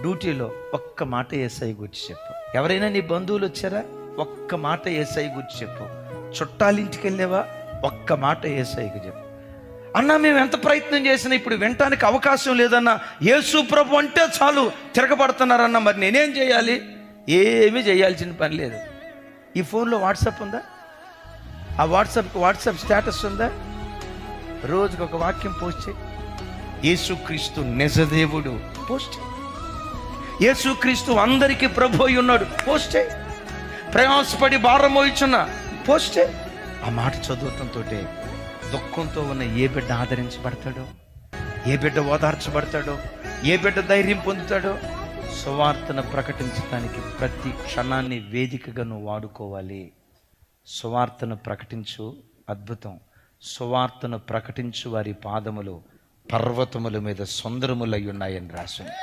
డ్యూటీలో ఒక్క మాట యేసయ్య గురించి చెప్పు. ఎవరైనా నీ బంధువులు వచ్చారా, ఒక్క మాట యేసయ్య గురించి చెప్పు. చుట్టాలింటికి వెళ్ళావా, ఒక్క మాట యేసయ్యకు చెప్పు. అన్నా మేము ఎంత ప్రయత్నం చేసినా ఇప్పుడు వినటానికి అవకాశం లేదన్నా, యేసు ప్రభు అంటే చాలు తిరగబడుతున్నారన్నా, మరి నేనేం చేయాలి? ఏమీ చేయాల్సిన పని లేదు. ఈ ఫోన్లో వాట్సాప్ ఉందా? ఆ వాట్సాప్ స్టేటస్ ఉందా? రోజుకు ఒక వాక్యం పోస్ట్ చేయి. యేసుక్రీస్తు నిజదేవుడు పోస్ట్ చేయి. యేసుక్రీస్తు అందరికీ ప్రభు అయి ఉన్నాడు పోస్ట్ చేయి. ప్రయాసపడి భారం మోయిచున్న పోస్ట్ చేయి. ఆ మాట చదువుతంతో దుఃఖంతో ఉన్న ఏ బిడ్డ ఆదరించబడతాడో, ఏ బిడ్డ ఓదార్చబడతాడో, ఏ బిడ్డ ధైర్యం పొందుతాడో. సువార్తను ప్రకటించడానికి ప్రతి క్షణాన్ని వేదికగా నువ్వు వాడుకోవాలి. సువార్తను ప్రకటించు, అద్భుతం. సువార్తను ప్రకటించు వారి పాదములు పర్వతముల మీద సుందరములై ఉన్నాయని రాసింది.